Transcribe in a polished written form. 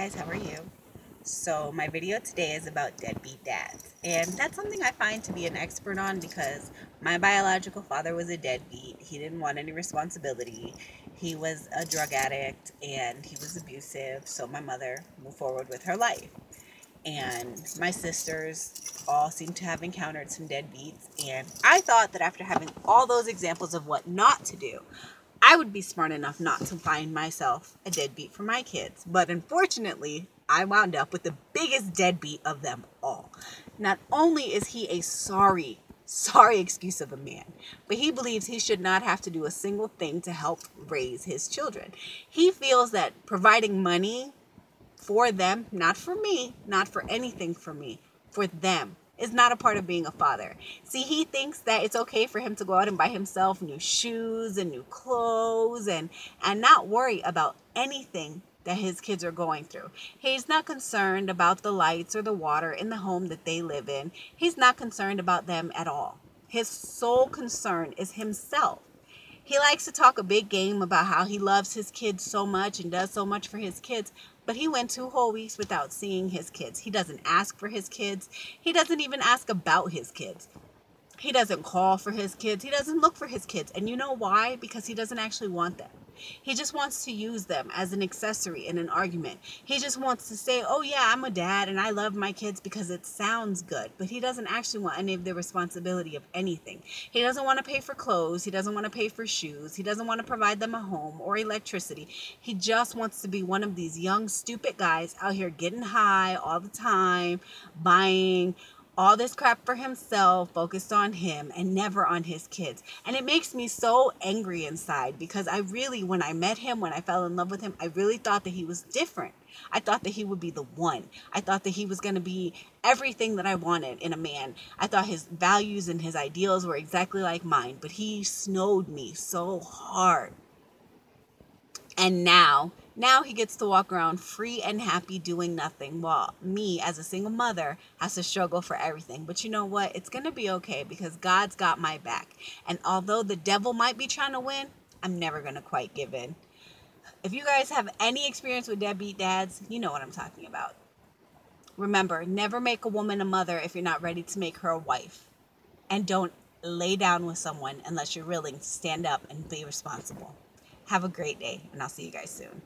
guys, how are you? So my video today is about deadbeat dads, and that's something I find to be an expert on because my biological father was a deadbeat. He didn't want any responsibility. He was a drug addict and he was abusive, so my mother moved forward with her life. And my sisters all seem to have encountered some deadbeats, and I thought that after having all those examples of what not to do, I would be smart enough not to find myself a deadbeat for my kids. But unfortunately, I wound up with the biggest deadbeat of them all. Not only is he a sorry excuse of a man, but he believes he should not have to do a single thing to help raise his children. He feels that providing money for them, not for me, not for anything for me, for them, is not a part of being a father. See, he thinks that it's okay for him to go out and buy himself new shoes and new clothes and not worry about anything that his kids are going through. He's not concerned about the lights or the water in the home that they live in. He's not concerned about them at all. His sole concern is himself. He likes to talk a big game about how he loves his kids so much and does so much for his kids, but he went 2 whole weeks without seeing his kids. He doesn't ask for his kids. He doesn't even ask about his kids. He doesn't call for his kids. He doesn't look for his kids. And you know why? Because he doesn't actually want them. He just wants to use them as an accessory in an argument. He just wants to say, oh yeah, I'm a dad and I love my kids because it sounds good. But he doesn't actually want any of the responsibility of anything. He doesn't want to pay for clothes. He doesn't want to pay for shoes. He doesn't want to provide them a home or electricity. He just wants to be one of these young, stupid guys out here getting high all the time, buying all this crap for himself, focused on him and never on his kids. And it makes me so angry inside because I really, when I met him, when I fell in love with him, I really thought that he was different. I thought that he would be the one. I thought that he was going to be everything that I wanted in a man. I thought his values and his ideals were exactly like mine, but he snowed me so hard. And now he gets to walk around free and happy doing nothing while me as a single mother has to struggle for everything. But you know what? It's going to be okay because God's got my back. And although the devil might be trying to win, I'm never going to quite give in. If you guys have any experience with deadbeat dads, you know what I'm talking about. Remember, never make a woman a mother if you're not ready to make her a wife. And don't lay down with someone unless you're willing to stand up and be responsible. Have a great day, and I'll see you guys soon.